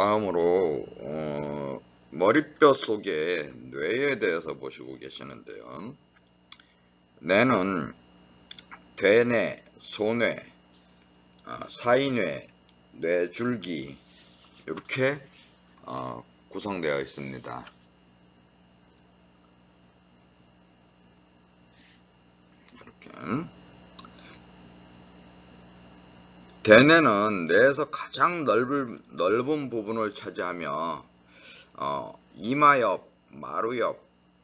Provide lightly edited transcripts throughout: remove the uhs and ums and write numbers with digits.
다음으로 머리뼈 속의 뇌에 대해서 보시고 계시는데요. 뇌는 대뇌, 소뇌, 사이뇌, 뇌줄기 이렇게 구성되어 있습니다. 이렇게. 대뇌는 뇌에서 가장 넓은 부분을 차지하며 이마 옆, 마루 옆,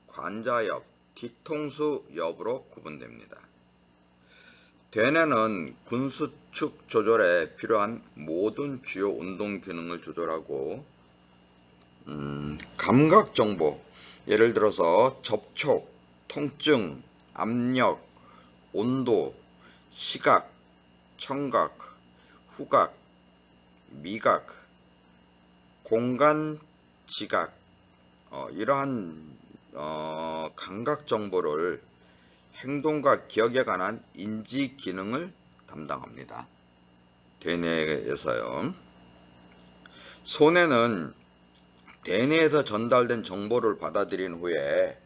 관자 옆, 뒤통수 옆으로 구분됩니다. 대뇌는 근수축 조절에 필요한 모든 주요 운동 기능을 조절하고 감각 정보, 예를 들어서 접촉, 통증, 압력, 온도, 시각, 청각, 후각, 미각, 공간, 지각, 이러한 감각 정보를 행동과 기억에 관한 인지 기능을 담당합니다. 대뇌에서요. 소뇌는 대뇌에서 전달된 정보를 받아들인 후에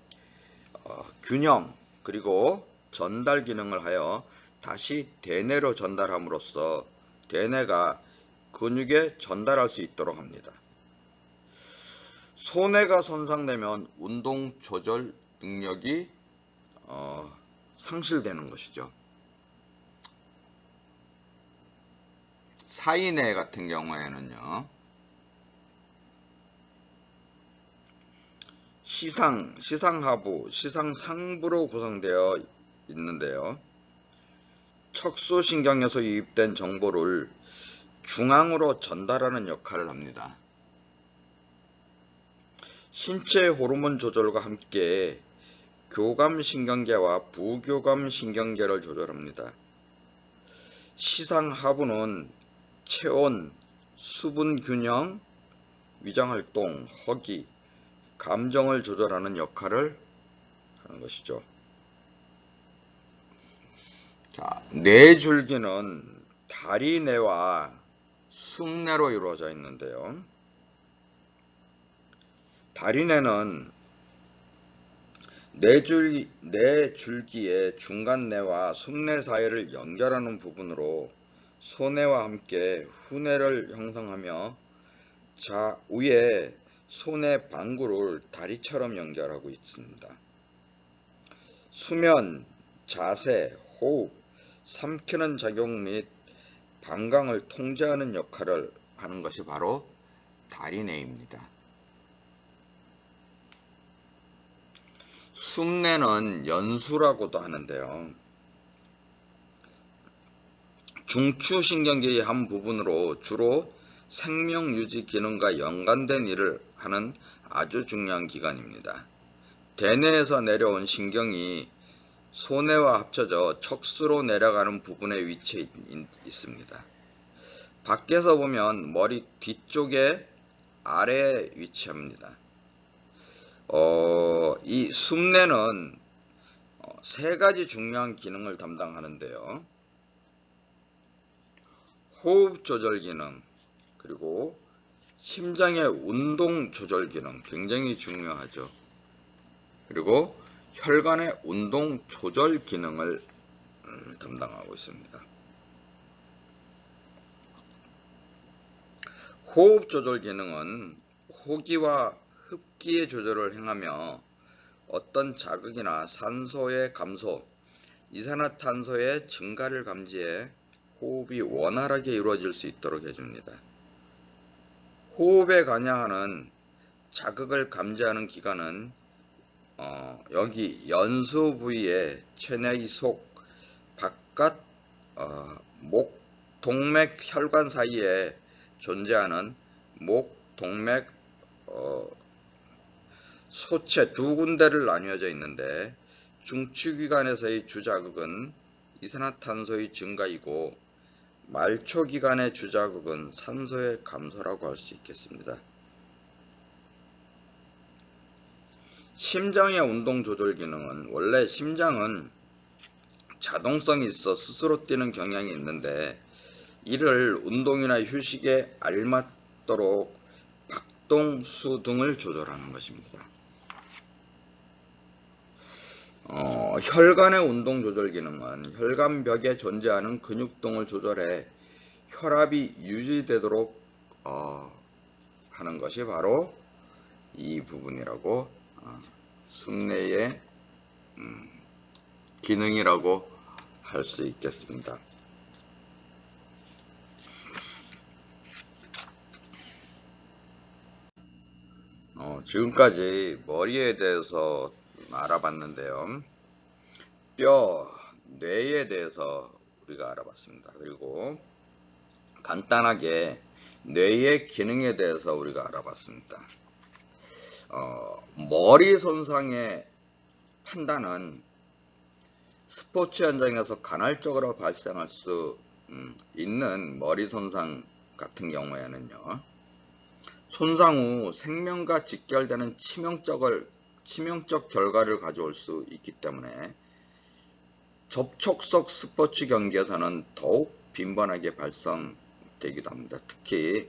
균형 그리고 전달 기능을 하여 다시 대뇌로 전달함으로써 대뇌가 근육에 전달할 수 있도록 합니다. 소뇌가 손상되면 운동 조절 능력이 상실되는 것이죠. 사이뇌 같은 경우에는요, 시상하부, 시상상부로 구성되어 있는데요. 척수신경에서 유입된 정보를 중앙으로 전달하는 역할을 합니다. 신체 호르몬 조절과 함께 교감신경계와 부교감신경계를 조절합니다. 시상하부는 체온, 수분균형, 위장활동, 허기, 감정을 조절하는 역할을 하는 것이죠. 자, 뇌줄기는 다리뇌와 숨뇌로 이루어져 있는데요. 다리뇌는 뇌줄기의 중간뇌와 숨뇌 사이를 연결하는 부분으로 소뇌와 함께 후뇌를 형성하며 좌우에 소뇌 방구를 다리처럼 연결하고 있습니다. 수면, 자세, 호흡, 삼키는 작용 및 방광을 통제하는 역할을 하는 것이 바로 다리뇌입니다. 숨뇌는 연수라고도 하는데요. 중추신경계의 한 부분으로 주로 생명유지 기능과 연관된 일을 하는 아주 중요한 기관입니다. 대뇌에서 내려온 신경이 소뇌와 합쳐져 척수로 내려가는 부분에 위치해 있습니다. 밖에서 보면 머리 뒤쪽에 아래에 위치합니다. 이 숨뇌는 세 가지 중요한 기능을 담당하는데요. 호흡 조절 기능, 그리고 심장의 운동 조절 기능, 굉장히 중요하죠. 그리고 혈관의 운동 조절 기능을 담당하고 있습니다. 호흡 조절 기능은 호기와 흡기의 조절을 행하며 어떤 자극이나 산소의 감소, 이산화탄소의 증가를 감지해 호흡이 원활하게 이루어질 수 있도록 해줍니다. 호흡에 관여하는 자극을 감지하는 기관은 여기 연수 부위의 체내의 속 바깥 목 동맥 혈관 사이에 존재하는 목 동맥 소체 두 군데를 나뉘어져 있는데, 중추기관에서의 주자극은 이산화탄소의 증가이고 말초기관의 주자극은 산소의 감소라고 할 수 있겠습니다. 심장의 운동 조절 기능은, 원래 심장은 자동성이 있어 스스로 뛰는 경향이 있는데 이를 운동이나 휴식에 알맞도록 활동 수 등을 조절하는 것입니다. 혈관의 운동 조절 기능은 혈관벽에 존재하는 근육 등을 조절해 혈압이 유지되도록 하는 것이 바로 이 부분이라고 순뇌의 기능이라고 할 수 있겠습니다. 지금까지 머리에 대해서 알아봤는데요. 뼈, 뇌에 대해서 우리가 알아봤습니다. 그리고 간단하게 뇌의 기능에 대해서 우리가 알아봤습니다. 머리 손상의 판단은 스포츠 현장에서 간헐적으로 발생할 수 있는 머리 손상 같은 경우에는요, 손상 후 생명과 직결되는 치명적 결과를 가져올 수 있기 때문에 접촉성 스포츠 경기에서는 더욱 빈번하게 발생되기도 합니다. 특히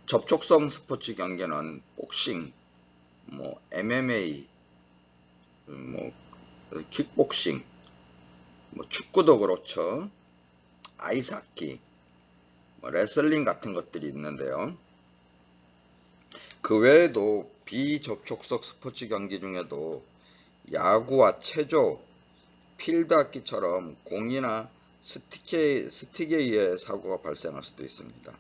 접촉성 스포츠 경기는 복싱, MMA, 킥복싱, 축구도 그렇죠. 아이스하키, 레슬링 같은 것들이 있는데요. 그 외에도 비접촉성 스포츠 경기 중에도 야구와 체조, 필드하키처럼 공이나 스틱에 의해 사고가 발생할 수도 있습니다.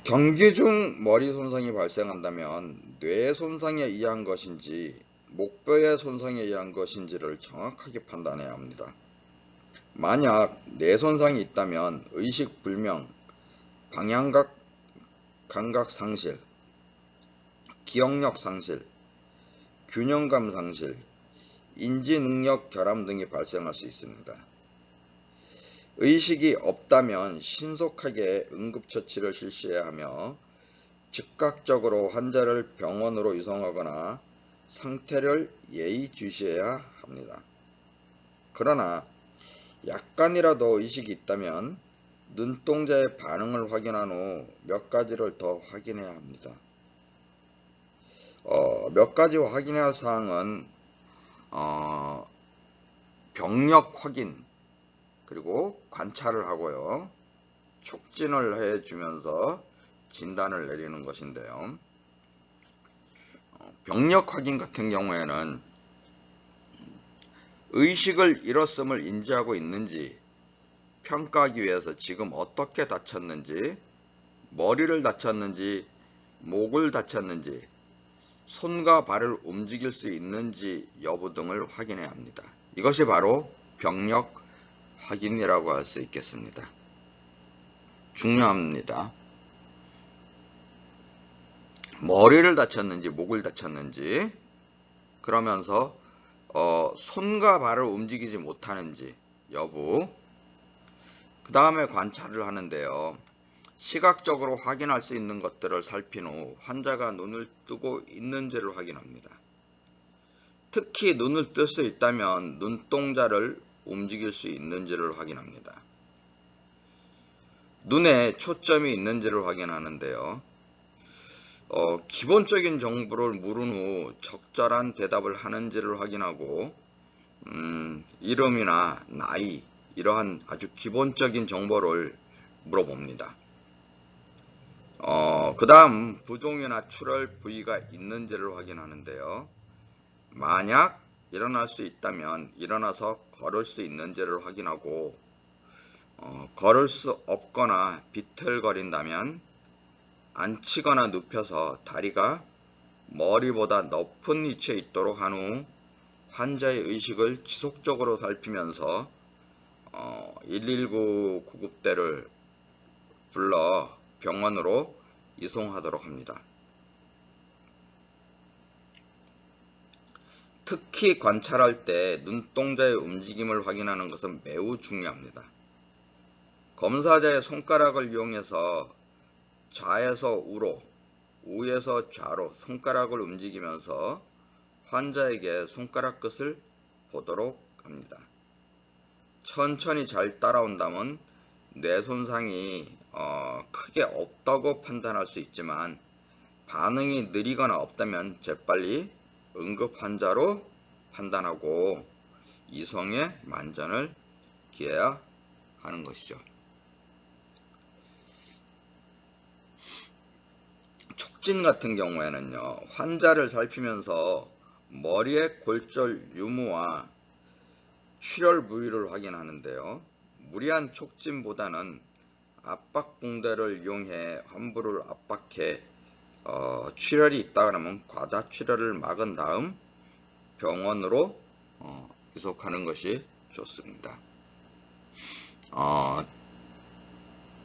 경기 중 머리 손상이 발생한다면 뇌 손상에 의한 것인지 목뼈의 손상에 의한 것인지를 정확하게 판단해야 합니다. 만약 뇌 손상이 있다면 의식 불명, 감각 상실, 기억력 상실, 균형감 상실, 인지 능력 결함 등이 발생할 수 있습니다. 의식이 없다면 신속하게 응급처치를 실시해야 하며 즉각적으로 환자를 병원으로 이송하거나 상태를 예의주시해야 합니다. 그러나 약간이라도 의식이 있다면 눈동자의 반응을 확인한 후 몇 가지를 더 확인해야 합니다. 몇 가지 확인해야 할 사항은 병력 확인, 그리고 관찰을 하고요. 촉진을 해주면서 진단을 내리는 것인데요. 병력 확인 같은 경우에는 의식을 잃었음을 인지하고 있는지 평가하기 위해서 지금 어떻게 다쳤는지, 머리를 다쳤는지, 목을 다쳤는지, 손과 발을 움직일 수 있는지 여부 등을 확인해야 합니다. 이것이 바로 병력 확인이라고 할 수 있겠습니다. 중요합니다. 머리를 다쳤는지 목을 다쳤는지, 그러면서 손과 발을 움직이지 못하는지 여부, 그 다음에 관찰을 하는데요. 시각적으로 확인할 수 있는 것들을 살핀 후 환자가 눈을 뜨고 있는지를 확인합니다. 특히 눈을 뜰 수 있다면 눈동자를 움직일 수 있는지를 확인합니다. 눈에 초점이 있는지를 확인하는데요. 기본적인 정보를 물은 후 적절한 대답을 하는지를 확인하고 이름이나 나이, 이러한 아주 기본적인 정보를 물어봅니다. 그 다음 부종이나 출혈 부위가 있는지를 확인하는데요. 만약 일어날 수 있다면 일어나서 걸을 수 있는지를 확인하고, 걸을 수 없거나 비틀거린다면 앉히거나 눕혀서 다리가 머리보다 높은 위치에 있도록 한 후 환자의 의식을 지속적으로 살피면서 119 구급대를 불러 병원으로 이송하도록 합니다. 특히 관찰할 때 눈동자의 움직임을 확인하는 것은 매우 중요합니다. 검사자의 손가락을 이용해서 좌에서 우로, 우에서 좌로 손가락을 움직이면서 환자에게 손가락 끝을 보도록 합니다. 천천히 잘 따라온다면 뇌 손상이 크게 없다고 판단할 수 있지만 반응이 느리거나 없다면 재빨리 응급 환자로 판단하고 이송에 만전을 기해야 하는 것이죠. 촉진 같은 경우에는요, 환자를 살피면서 머리의 골절 유무와 출혈 부위를 확인하는데요. 무리한 촉진보다는 압박붕대를 이용해 환부를 압박해 출혈이 있다 그러면 과다 출혈을 막은 다음 병원으로 이송하는 것이 좋습니다.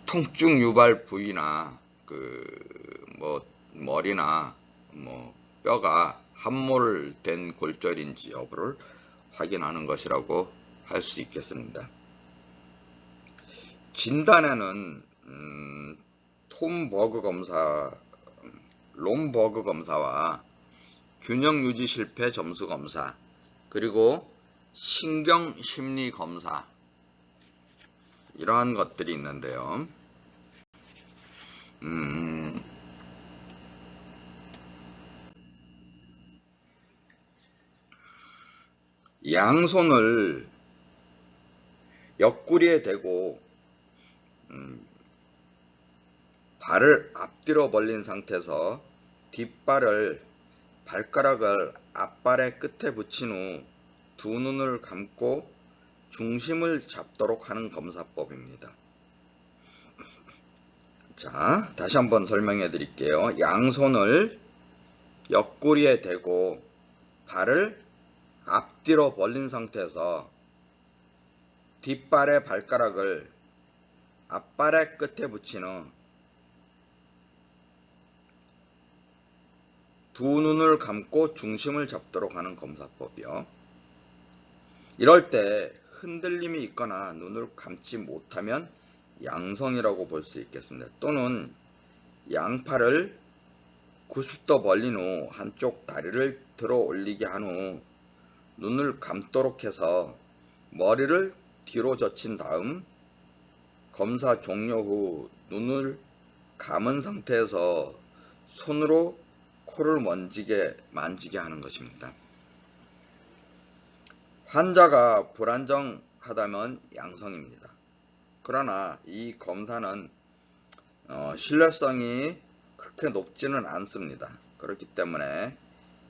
통증 유발 부위나 머리나 뼈가 함몰된 골절인지 여부를 확인하는 것이라고 할 수 있겠습니다. 진단에는 롬버그 검사와 균형 유지 실패 점수 검사, 그리고 신경 심리 검사, 이러한 것들이 있는데요. 양손을 옆구리에 대고 발을 앞뒤로 벌린 상태에서 발가락을 앞발의 끝에 붙인 후 두 눈을 감고 중심을 잡도록 하는 검사법입니다. 자, 다시 한번 설명해 드릴게요. 양손을 옆구리에 대고 발을 앞뒤로 벌린 상태에서 뒷발의 발가락을 앞발의 끝에 붙인 후 두 눈을 감고 중심을 잡도록 하는 검사법이요. 이럴 때 흔들림이 있거나 눈을 감지 못하면 양성이라고 볼 수 있겠습니다. 또는 양팔을 90도 벌린 후 한쪽 다리를 들어 올리게 한 후 눈을 감도록 해서 머리를 뒤로 젖힌 다음 검사 종료 후 눈을 감은 상태에서 손으로 코를 만지게 하는 것입니다. 환자가 불안정하다면 양성입니다. 그러나 이 검사는 신뢰성이 그렇게 높지는 않습니다. 그렇기 때문에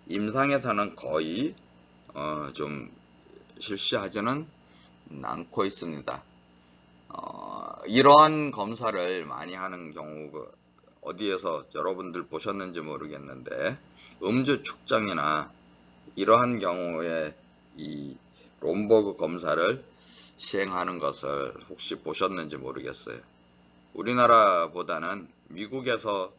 임상에서는 거의 좀 실시하지는 않고 있습니다. 이러한 검사를 많이 하는 경우가 어디에서 여러분들 보셨는지 모르겠는데 음주 측정이나 이러한 경우에 이 롬버그 검사를 시행하는 것을 혹시 보셨는지 모르겠어요. 우리나라보다는 미국에서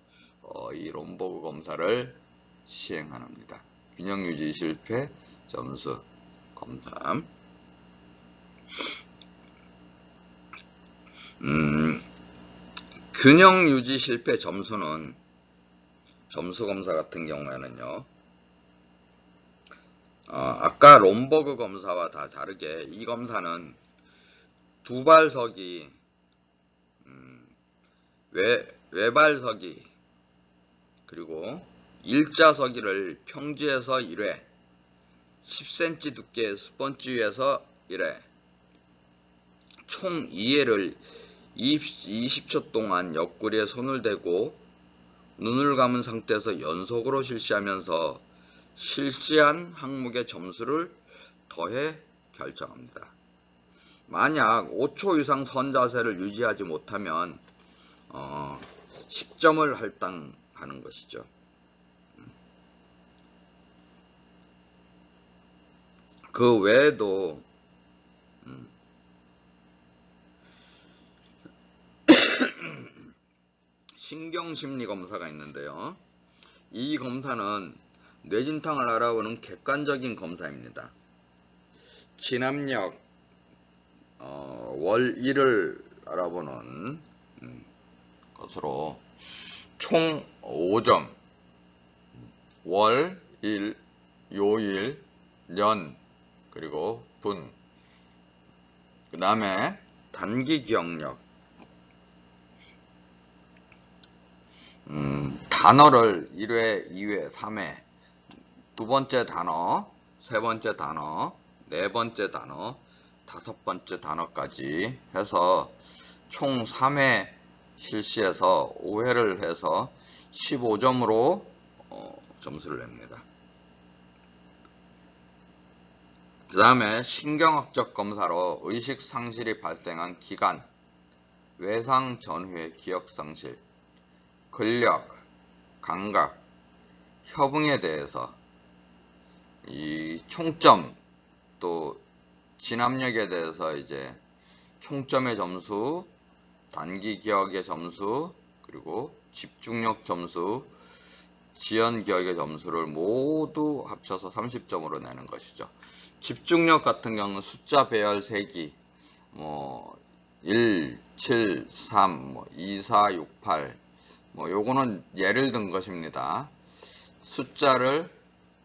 이 롬버그 검사를 시행합니다. 균형 유지 실패 점수 검사. 균형 유지 실패 점수는 점수 검사 같은 경우에는요, 아까 롬버그 검사와 다 다르게 이 검사는 두발서기, 외발서기, 그리고 일자서기를 평지에서 1회, 10cm 두께의 스펀지 위에서 1회, 총 2회를 20초 동안 옆구리에 손을 대고 눈을 감은 상태에서 연속으로 실시하면서 실시한 항목의 점수를 더해 결정합니다. 만약 5초 이상 선 자세를 유지하지 못하면 10점을 할당하는 것이죠. 그 외에도 신경심리 검사가 있는데요. 이 검사는 뇌진탕을 알아보는 객관적인 검사입니다. 진압력, 월일을 알아보는 것으로 총 5점, 월, 일, 요일, 년, 그리고 분, 그 다음에 단기 기억력, 단어를 1회, 2회, 3회, 두 번째 단어, 세 번째 단어, 네 번째 단어, 다섯 번째 단어까지 해서 총 3회 실시해서 5회를 해서 15점으로 점수를 냅니다. 그 다음에 신경학적 검사로 의식 상실이 발생한 기간, 외상 전후의 기억 상실, 근력, 감각, 협응에 대해서 이 총점 또 진압력에 대해서 이제 총점의 점수, 단기 기억의 점수, 그리고 집중력 점수, 지연 기억의 점수를 모두 합쳐서 30점으로 내는 것이죠. 집중력 같은 경우는 숫자 배열 세기, 1, 7, 3, 2, 4, 6, 8, 요거는 예를 든 것입니다. 숫자를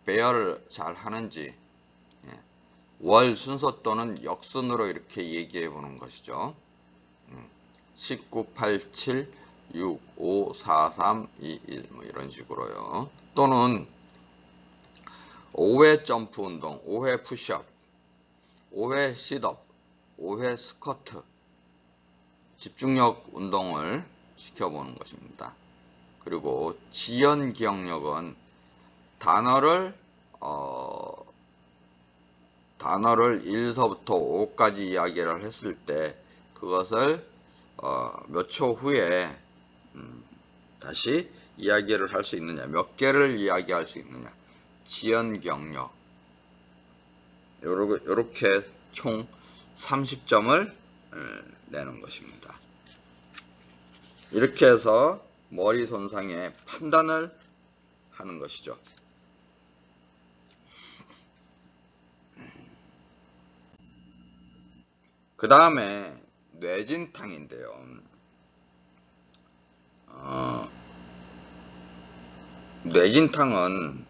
배열을 잘 하는지, 월 순서 또는 역순으로 이렇게 얘기해 보는 것이죠. 19, 8, 7, 6, 5, 4, 3, 2, 1 이런 식으로요. 또는 5회 점프 운동, 5회 푸시업, 5회 시트업, 5회 스쿼트, 집중력 운동을 시켜보는 것입니다. 그리고 지연 기억력은 단어를 1서부터 5까지 이야기를 했을 때 그것을 몇 초 후에 다시 이야기를 할 수 있느냐, 몇 개를 이야기할 수 있느냐, 지연 기억력, 요렇게 총 30점을 내는 것입니다. 이렇게 해서 머리 손상의 판단을 하는 것이죠. 그 다음에 뇌진탕인데요. 뇌진탕은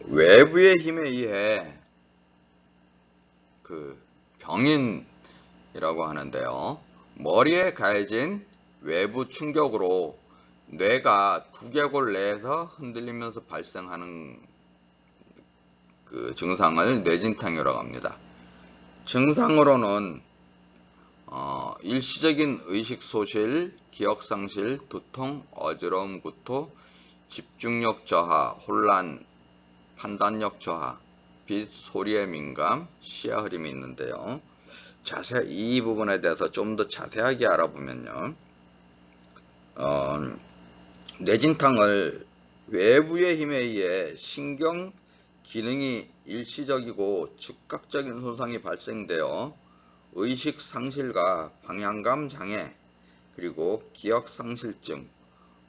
외부의 힘에 의해 그 병인이라고 하는데요. 머리에 가해진 외부 충격으로 뇌가 두개골 내에서 흔들리면서 발생하는 그 증상을 뇌진탕이라고 합니다. 증상으로는 일시적인 의식소실, 기억상실, 두통, 어지러움, 구토, 집중력 저하, 혼란, 판단력 저하, 빛, 소리에 민감, 시야 흐림이 있는데요. 이 부분에 대해서 좀 더 자세하게 알아보면요. 뇌진탕을 외부의 힘에 의해 신경 기능이 일시적이고 즉각적인 손상이 발생되어 의식 상실과 방향감 장애, 그리고 기억 상실증,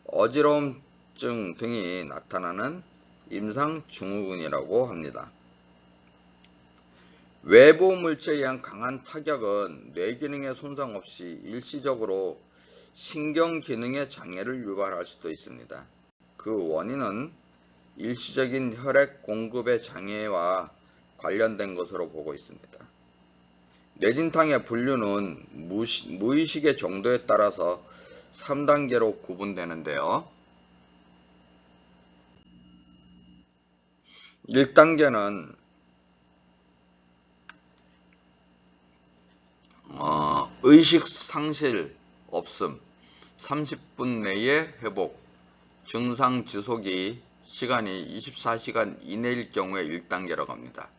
어지러움증 등이 나타나는 임상 증후군이라고 합니다. 외부 물질에 의한 강한 타격은 뇌 기능에 손상 없이 일시적으로 신경 기능의 장애를 유발할 수도 있습니다. 그 원인은 일시적인 혈액 공급의 장애와 관련된 것으로 보고 있습니다. 뇌진탕의 분류는 무의식의 정도에 따라서 3단계로 구분되는데요. 1단계는 의식 상실 없음, 30분 내에 회복, 증상 지속이 시간이 24시간 이내일 경우에 1단계라고 합니다.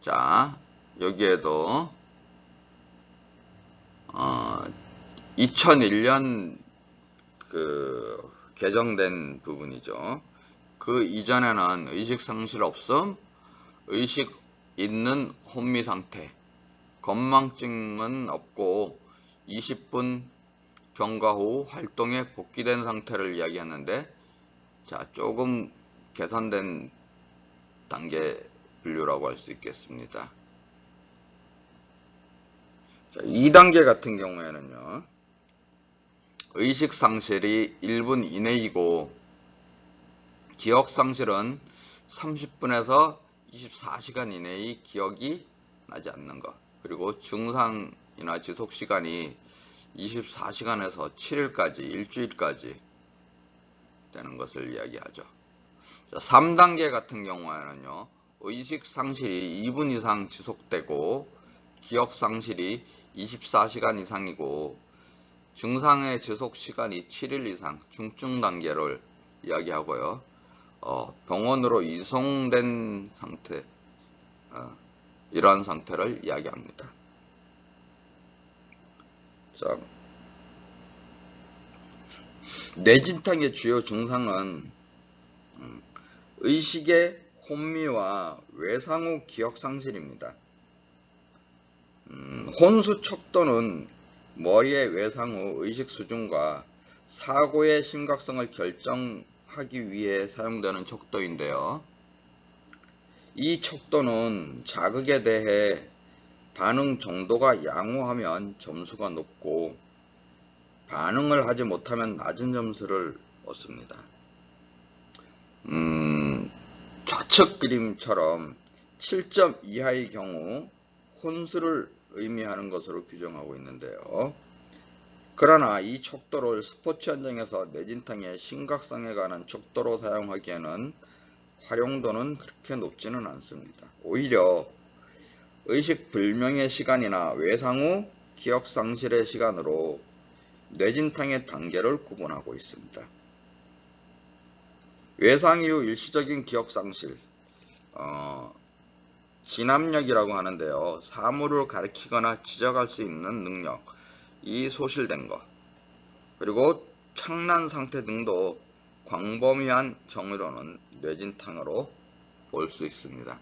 자, 여기에도 2001년 개정된 부분이죠. 그 이전에는 의식 상실 없음, 의식 있는 혼미 상태, 건망증은 없고 20분 경과 후 활동에 복귀된 상태를 이야기하는데, 자, 조금 개선된 단계 분류라고 할 수 있겠습니다. 자, 2단계 같은 경우에는요, 의식 상실이 1분 이내이고 기억 상실은 30분에서 24시간 이내의 기억이 나지 않는 것, 그리고 증상이나 지속 시간이 24시간에서 7일까지, 일주일까지 되는 것을 이야기하죠. 자, 3단계 같은 경우에는요, 의식 상실이 2분 이상 지속되고 기억 상실이 24시간 이상이고 증상의 지속 시간이 7일 이상 중증 단계를 이야기하고요. 병원으로 이송된 상태, 이러한 상태를 이야기합니다. 자, 뇌진탕의 주요 증상은 의식의 혼미와 외상 후 기억 상실입니다. 혼수 척도는 머리의 외상 후 의식 수준과 사고의 심각성을 결정하기 위해 사용되는 척도인데요. 이 척도는 자극에 대해 반응 정도가 양호하면 점수가 높고 반응을 하지 못하면 낮은 점수를 얻습니다. 좌측 그림처럼 7점 이하의 경우 혼수를 의미하는 것으로 규정하고 있는데요. 그러나 이 척도를 스포츠 현장에서 뇌진탕의 심각성에 관한 척도로 사용하기에는 활용도는 그렇게 높지는 않습니다. 오히려 의식 불명의 시간이나 외상 후 기억 상실의 시간으로 뇌진탕의 단계를 구분하고 있습니다. 외상 이후 일시적인 기억 상실, 진압력이라고 하는데요. 사물을 가리키거나 지적할 수 있는 능력이 소실된 것, 그리고 착란 상태 등도 광범위한 정의로는 뇌진탕으로 볼 수 있습니다.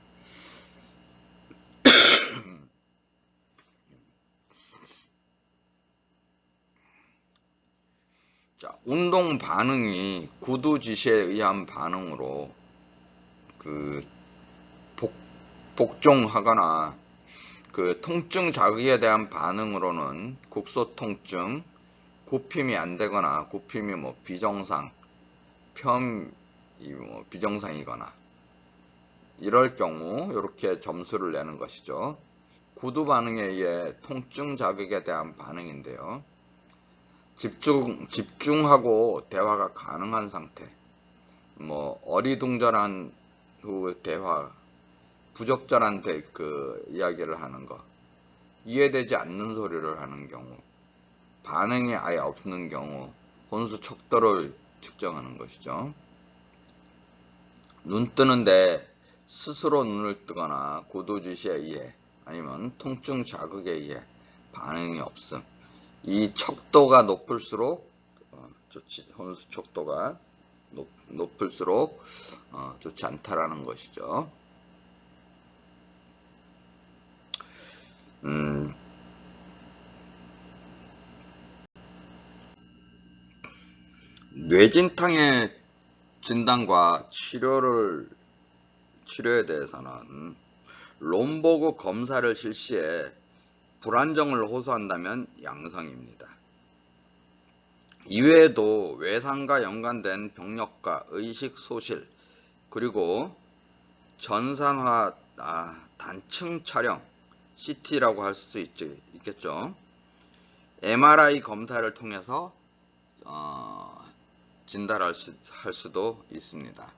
자, 운동 반응이 구두 지시에 의한 반응으로 복종하거나 통증 자극에 대한 반응으로는 국소 통증, 굽힘이 안 되거나 굽힘이 비정상, 펴이 비정상이거나 이럴 경우 이렇게 점수를 내는 것이죠. 구두 반응에 의해 통증 자극에 대한 반응인데요. 집중하고 대화가 가능한 상태, 어리둥절한 후 대화, 부적절한 이야기를 하는 것, 이해되지 않는 소리를 하는 경우, 반응이 아예 없는 경우, 혼수 척도를 측정하는 것이죠. 눈 뜨는데 스스로 눈을 뜨거나 구두 지시에 의해 아니면 통증 자극에 의해 반응이 없음. 이 척도가 높을수록 좋지, 혼수 척도가 높을수록 좋지 않다라는 것이죠. 뇌진탕의 진단과 치료에 대해서는 롬버그 검사를 실시해 불안정을 호소한다면 양성입니다. 이외에도 외상과 연관된 병력과 의식 소실, 그리고 전산화 단층 촬영, CT라고 할 수 있겠죠. MRI 검사를 통해서 진단할 수도 있습니다.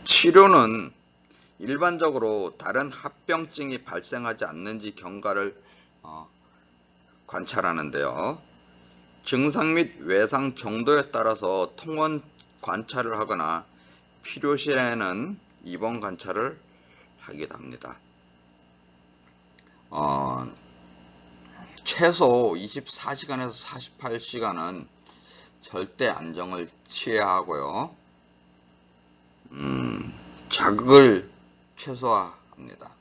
치료는 일반적으로 다른 합병증이 발생하지 않는지 경과를 관찰하는데요. 증상 및 외상 정도에 따라서 통원 관찰을 하거나 필요시에는 입원 관찰을 하기도 합니다. 최소 24시간에서 48시간은 절대 안정을 취해야 하고요. 자극을 최소화합니다.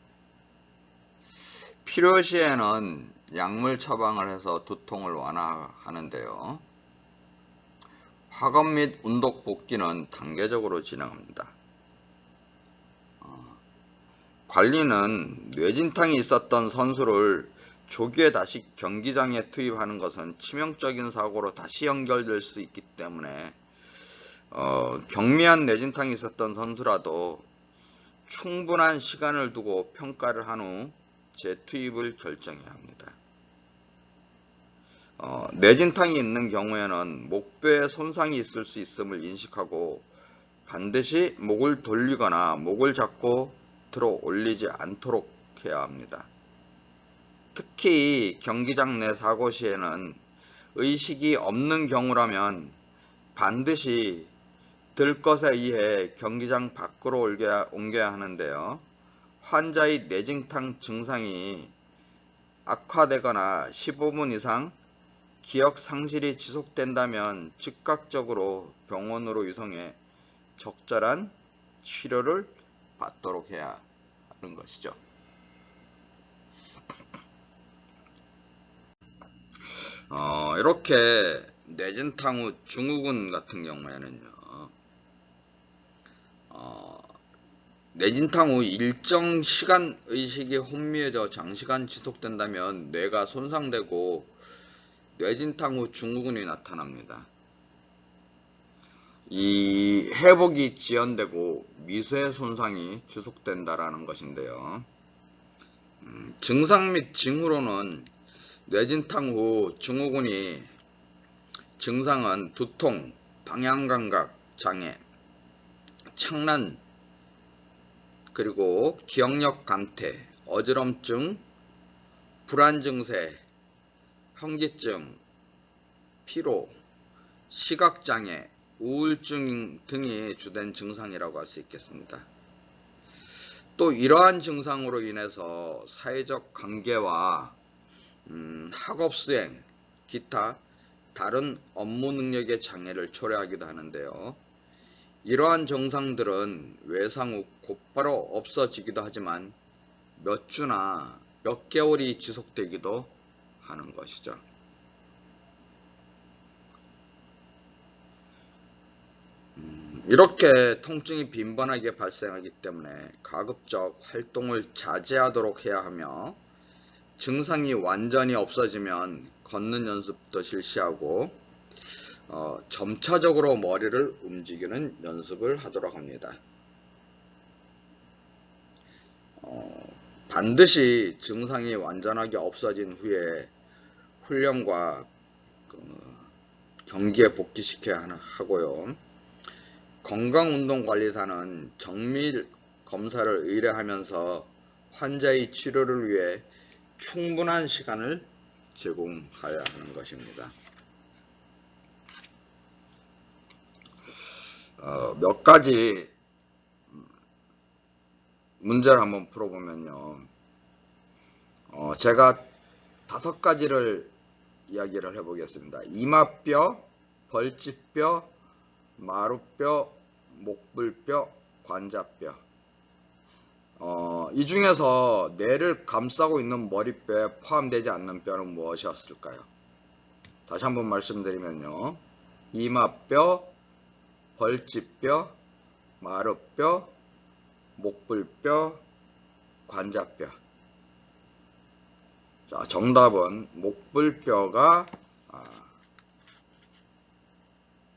필요시에는 약물 처방을 해서 두통을 완화하는데요. 학업 및 운동 복귀는 단계적으로 진행합니다. 관리는 뇌진탕이 있었던 선수를 조기에 다시 경기장에 투입하는 것은 치명적인 사고로 다시 연결될 수 있기 때문에 경미한 뇌진탕이 있었던 선수라도 충분한 시간을 두고 평가를 한 후 재투입을 결정해야 합니다. 뇌진탕이 있는 경우에는 목뼈에 손상이 있을 수 있음을 인식하고 반드시 목을 돌리거나 목을 잡고 들어 올리지 않도록 해야 합니다. 특히 경기장 내 사고 시에는 의식이 없는 경우라면 반드시 들 것에 의해 경기장 밖으로 옮겨야 하는데요. 환자의 뇌진탕 증상이 악화되거나 15분 이상 기억 상실이 지속된다면 즉각적으로 병원으로 이송해 적절한 치료를 받도록 해야 하는 것이죠. 이렇게 뇌진탕 후 증후군 같은 경우에는요, 뇌진탕 후 일정 시간 의식이 혼미해져 장시간 지속된다면 뇌가 손상되고 뇌진탕 후 증후군이 나타납니다. 이 회복이 지연되고 미수의 손상이 지속된다라는 것인데요. 증상 및 징후로는 뇌진탕 후 증후군이 증상은 두통, 방향감각 장애, 착란, 그리고 기억력 감퇴, 어지럼증, 불안 증세, 현기증, 피로, 시각장애, 우울증 등이 주된 증상이라고 할 수 있겠습니다. 또 이러한 증상으로 인해서 사회적 관계와 학업 수행, 기타 다른 업무 능력의 장애를 초래하기도 하는데요. 이러한 증상들은 외상 후 곧바로 없어지기도 하지만 몇 주나 몇 개월이 지속되기도 하는 것이죠. 이렇게 통증이 빈번하게 발생하기 때문에 가급적 활동을 자제하도록 해야 하며 증상이 완전히 없어지면 걷는 연습도 실시하고 점차적으로 머리를 움직이는 연습을 하도록 합니다. 반드시 증상이 완전하게 없어진 후에 훈련과 경기에 복귀시켜야 하고요. 건강운동관리사는 정밀 검사를 의뢰하면서 환자의 치료를 위해 충분한 시간을 제공해야 하는 것입니다. 몇 가지 문제를 한번 풀어보면요. 제가 5가지를 이야기를 해보겠습니다. 이마뼈, 벌집뼈, 마루뼈, 목불뼈, 관자뼈. 이 중에서 뇌를 감싸고 있는 머리뼈에 포함되지 않는 뼈는 무엇이었을까요? 다시 한번 말씀드리면요. 이마뼈, 벌집뼈, 마루뼈, 목불뼈, 관자뼈. 자, 정답은 목불뼈가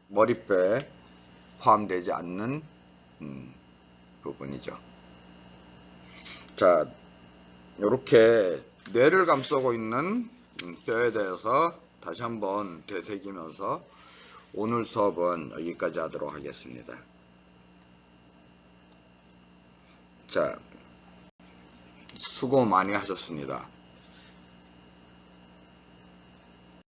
머리뼈에 포함되지 않는 부분이죠. 자, 이렇게 뇌를 감싸고 있는 뼈에 대해서 다시 한번 되새기면서 오늘 수업은 여기까지 하도록 하겠습니다. 자, 수고 많이 하셨습니다.